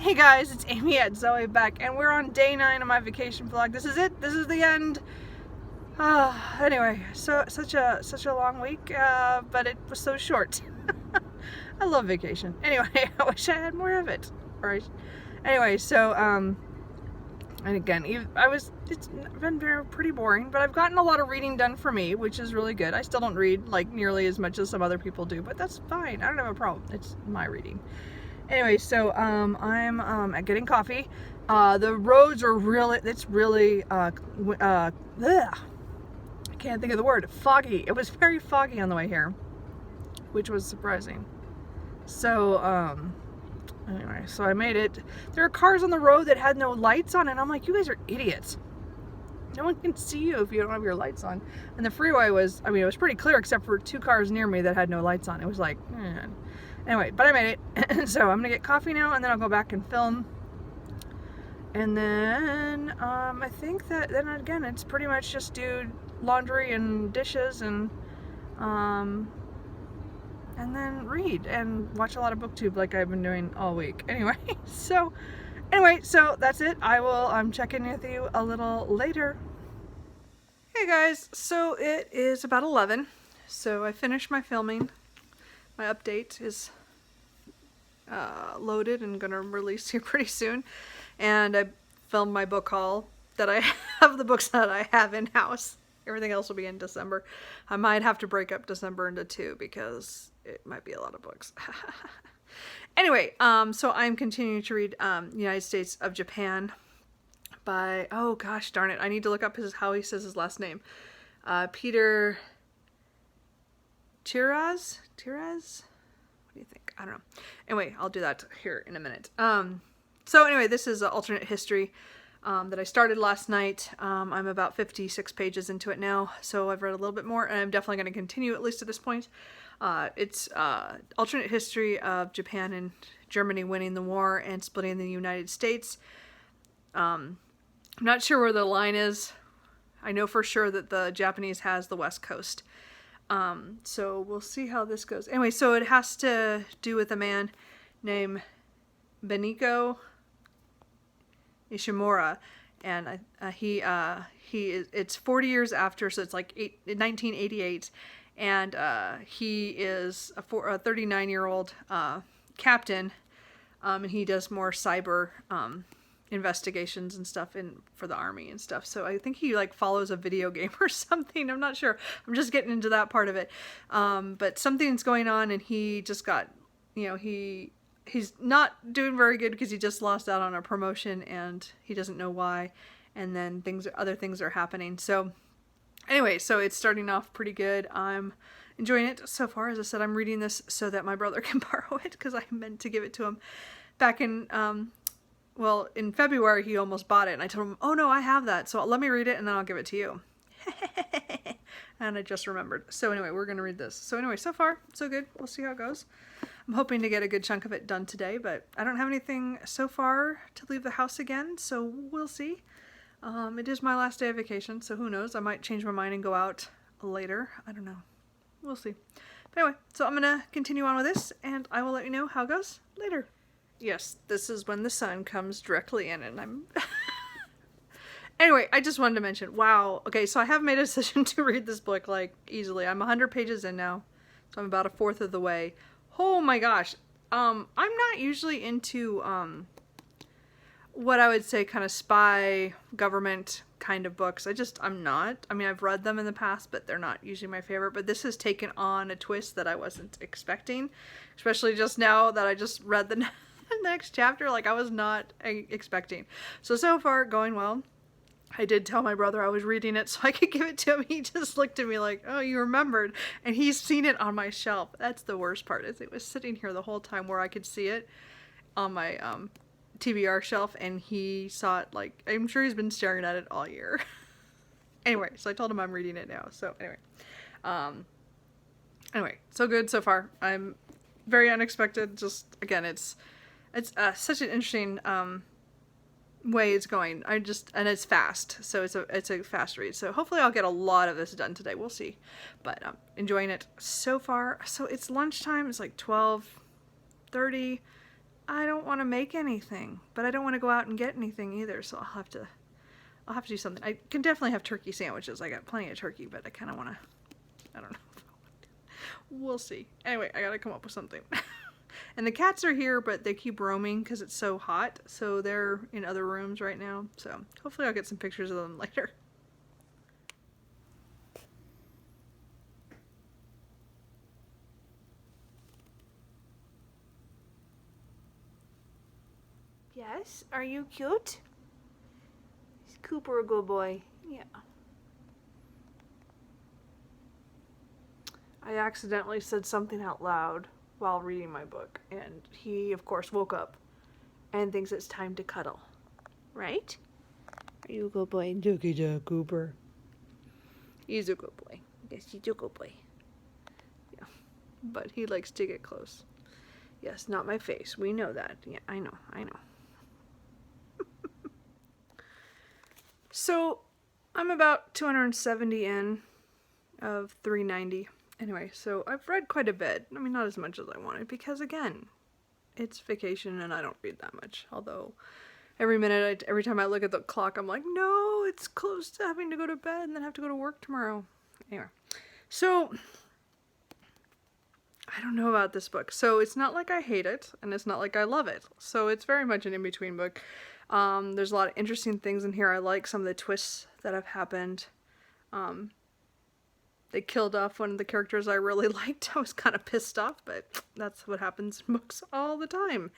Hey guys, it's Amy at Zoe Beck, and we're on day 9 of my vacation vlog. This is it. This is the end. Anyway, so such a long week, but it was so short. I love vacation. Anyway, I wish I had more of it. Anyway, so and again, it's been pretty boring, but I've gotten a lot of reading done for me, which is really good. I still don't read like nearly as much as some other people do, but that's fine. I don't have a problem. It's my reading. Anyway, so I'm getting coffee. The roads are really, I can't think of the word, foggy. It was very foggy on the way here, which was surprising. So anyway, so I made it. There are cars on the road that had no lights on, and I'm like, you guys are idiots. No one can see you if you don't have your lights on. And the freeway was, I mean, it was pretty clear except for 2 cars near me that had no lights on. It was like, Anyway, but I made it. So I'm gonna get coffee now, and then I'll go back and film. And then I think that then again it's pretty much just do laundry and dishes and then read and watch a lot of booktube like I've been doing all week. Anyway, so that's it. I'm checking with you a little later. Hey guys, so it is about 11. So I finished my filming. My update is loaded and gonna release here pretty soon, and I filmed my book haul that I have, the books that I have in-house. Everything else will be in December. I might have to break up December into 2 because it might be a lot of books. Anyway, so I'm continuing to read United States of Japan by, oh gosh darn it, I need to look up how he says his last name. Peter Tiraz? What do you think? I don't know. Anyway, I'll do that here in a minute. So anyway, this is an alternate history that I started last night. I'm about 56 pages into it now, so I've read a little bit more, and I'm definitely going to continue at least at this point. It's alternate history of Japan and Germany winning the war and splitting the United States. I'm not sure where the line is. I know for sure that the Japanese has the West Coast. So we'll see how this goes. Anyway, so it has to do with a man named Beniko Ishimura, and it's 40 years after, so it's like 1988, and he is a 39-year-old captain, and he does more cyber investigations and stuff for the army and stuff. So I think he like follows a video game or something. I'm not sure. I'm just getting into that part of it. But something's going on, and he just got, he's not doing very good because he just lost out on a promotion and he doesn't know why. And then other things are happening. So anyway, so it's starting off pretty good. I'm enjoying it so far. As I said, I'm reading this so that my brother can borrow it because I meant to give it to him back in, well, in February. He almost bought it, and I told him, oh no, I have that, so let me read it and then I'll give it to you. And I just remembered. So anyway, we're going to read this. So anyway, so far, so good. We'll see how it goes. I'm hoping to get a good chunk of it done today, but I don't have anything so far to leave the house again, so we'll see. It is my last day of vacation, so who knows? I might change my mind and go out later. I don't know. We'll see. But anyway, so I'm going to continue on with this, and I will let you know how it goes later. Yes, this is when the sun comes directly in, and I'm... Anyway, I just wanted to mention, wow. Okay, so I have made a decision to read this book, like, easily. I'm 100 pages in now, so I'm about a fourth of the way. Oh my gosh. I'm not usually into, what I would say kind of spy, government kind of books. I'm not. I mean, I've read them in the past, but they're not usually my favorite. But this has taken on a twist that I wasn't expecting, especially just now that I just read the next chapter. Like, I was not expecting. So far, going well. I did tell my brother I was reading it so I could give it to him. He just looked at me like, oh, you remembered. And he's seen it on my shelf. That's the worst part, is it was sitting here the whole time where I could see it on my TBR shelf, and he saw it, like, I'm sure he's been staring at it all year. Anyway, so I told him I'm reading it now. So anyway, so good so far. I'm very unexpected. Just, again, it's such an interesting way it's going. And it's fast, so it's a fast read. So hopefully I'll get a lot of this done today. We'll see. But I'm enjoying it so far. So it's lunchtime. It's like 12:30. I don't want to make anything, but I don't want to go out and get anything either. So I'll have to do something. I can definitely have turkey sandwiches. I got plenty of turkey, but I kind of want to, I don't know. We'll see. Anyway, I got to come up with something. And the cats are here, but they keep roaming because it's so hot. So they're in other rooms right now. So hopefully I'll get some pictures of them later. Yes? Are you cute? Is Cooper a good boy? Yeah. I accidentally said something out loud while reading my book, and he, of course, woke up and thinks it's time to cuddle. Right? Are you a good boy? Dookie Duck Cooper. He's a good boy. Yes, he's a good boy. Yeah. But he likes to get close. Yes, not my face. We know that. Yeah, I know. So, I'm about 270 in of 390. Anyway, so I've read quite a bit. I mean, not as much as I wanted because, again, it's vacation and I don't read that much. Although, every time I look at the clock, I'm like, no, it's close to having to go to bed and then have to go to work tomorrow. Anyway, so I don't know about this book. So it's not like I hate it and it's not like I love it. So it's very much an in-between book. There's a lot of interesting things in here. I like some of the twists that have happened. They killed off one of the characters I really liked. I was kind of pissed off, but that's what happens in books all the time.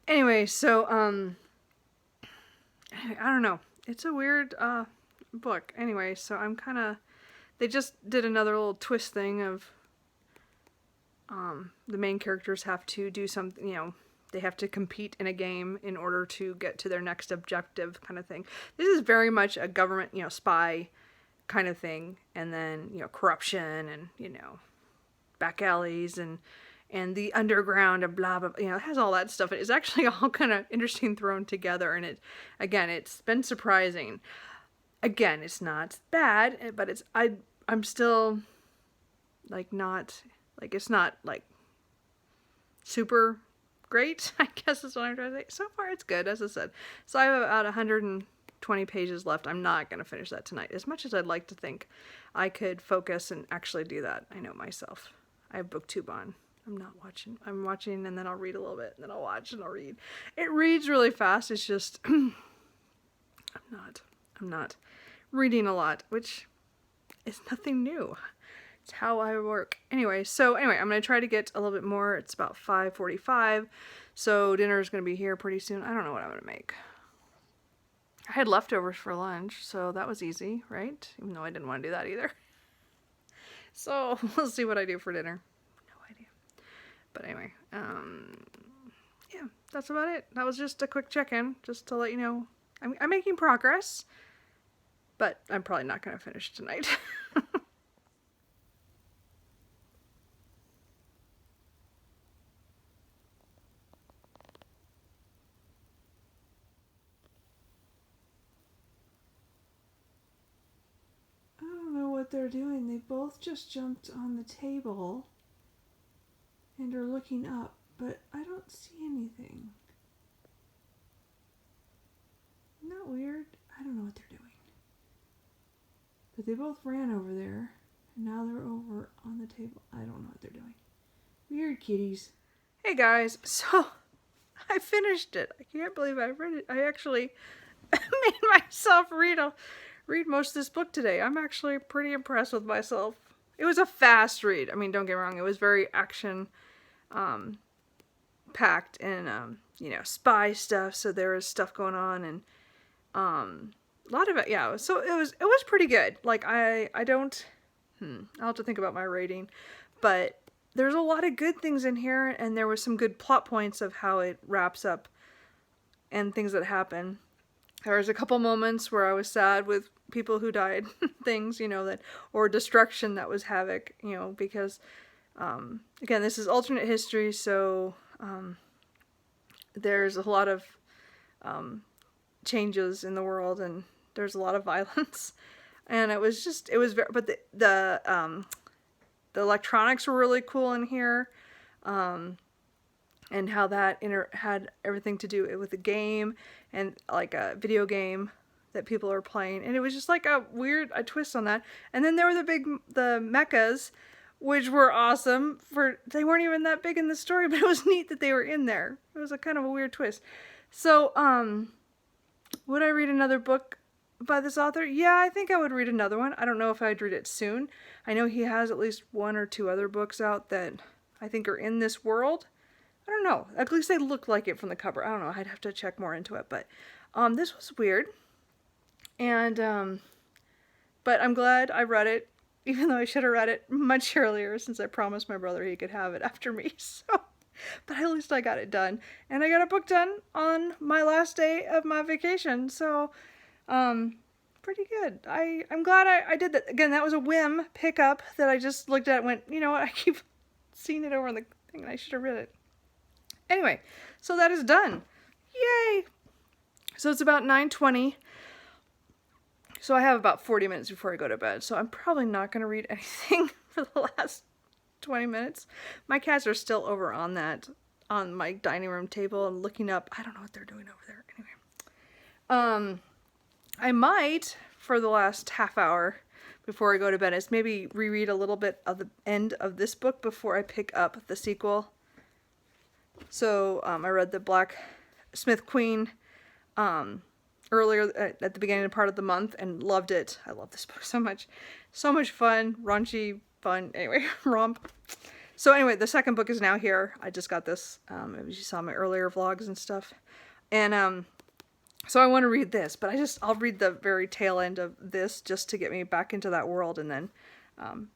Anyway, so, I don't know. It's a weird, book. Anyway, so I'm kind of, they just did another little twist thing of, the main characters have to do something, you know, they have to compete in a game in order to get to their next objective kind of thing. This is very much a government, you know, spy kind of thing. And then, you know, corruption and, you know, back alleys and the underground and blah, blah, blah, you know, it has all that stuff. It's actually all kind of interesting thrown together. And it's been surprising. Again, it's not bad, but I'm still like not, like, it's not like super great, I guess is what I'm trying to say. So far, it's good, as I said. So I have about 120 pages left. I'm not going to finish that tonight. As much as I'd like to think I could focus and actually do that, I know myself. I have BookTube on. I'm not watching. I'm watching and then I'll read a little bit and then I'll watch and I'll read. It reads really fast. It's just, I'm not reading a lot, which is nothing new. It's how I work. Anyway, I'm going to try to get a little bit more. It's about 5:45, so dinner is going to be here pretty soon. I don't know what I'm going to make. I had leftovers for lunch, so that was easy, right? Even though I didn't want to do that either. So, we'll see what I do for dinner. No idea. But anyway, yeah, that's about it. That was just a quick check-in, just to let you know. I'm making progress, but I'm probably not going to finish tonight. They're doing. They both just jumped on the table and are looking up, but I don't see anything. Isn't that weird? I don't know what they're doing. But they both ran over there, and now they're over on the table. I don't know what they're doing. Weird kitties. Hey guys, so I finished it. I can't believe I read it. I actually made myself read most of this book today. I'm actually pretty impressed with myself. It was a fast read. I mean, don't get me wrong. It was very action packed and you know, spy stuff. So there was stuff going on and a lot of it. Yeah. So it was pretty good. Like I'll have to think about my rating, but there's a lot of good things in here, and there was some good plot points of how it wraps up and things that happen. There was a couple moments where I was sad with people who died, things, you know, or destruction that was havoc, you know, because, again, this is alternate history, so, there's a lot of, changes in the world, and there's a lot of violence, and it was very, but the electronics were really cool in here, and how that had everything to do with a game and like a video game that people are playing, and it was just like a twist on that. And then there were the mechas, which were awesome. They weren't even that big in the story, but it was neat that they were in there. It was a kind of a weird twist. So would I read another book by this author? Yeah, I think I would read another one. I don't know if I'd read it soon. I know he has at least 1 or 2 other books out that I think are in this world. I don't know. At least they look like it from the cover. I don't know. I'd have to check more into it. But this was weird. And but I'm glad I read it, even though I should have read it much earlier, since I promised my brother he could have it after me. So, but at least I got it done. And I got a book done on my last day of my vacation. So, pretty good. I'm glad I did that. Again, that was a whim pickup that I just looked at and went, you know what, I keep seeing it over on the thing and I should have read it. Anyway, so that is done. Yay! So it's about 9:20. So I have about 40 minutes before I go to bed. So I'm probably not going to read anything for the last 20 minutes. My cats are still over on my dining room table and looking up. I don't know what they're doing over there. Anyway. I might, for the last half hour before I go to bed, is maybe reread a little bit of the end of this book before I pick up the sequel. So I read the Blacksmith Queen earlier at the beginning part of the month and loved it. I love this book so much. So much fun, raunchy fun. Anyway, romp. So anyway, the second book is now here. I just got this, as you saw my earlier vlogs and stuff. And so I want to read this, but I'll read the very tail end of this just to get me back into that world, and then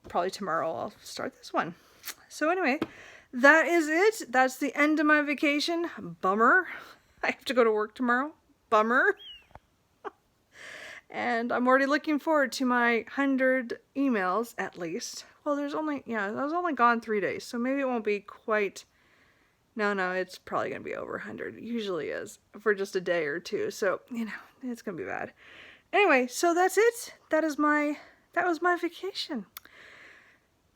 probably tomorrow I'll start this one. So anyway, that is it. That's the end of my vacation. Bummer. I have to go to work tomorrow. Bummer. And I'm already looking forward to my 100 emails at least. Well, I was only gone 3 days, so maybe it won't be quite. No, it's probably going to be over 100. It usually is for just a day or two. So, it's going to be bad. Anyway, so that's it. That was my vacation.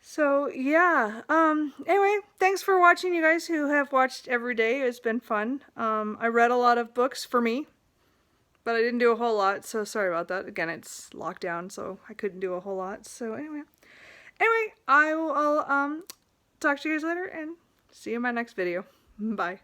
So, yeah. Anyway, thanks for watching, you guys who have watched every day. It's been fun. I read a lot of books for me, but I didn't do a whole lot. So, sorry about that. Again, it's lockdown, so I couldn't do a whole lot. So, anyway, I will talk to you guys later and see you in my next video. Bye.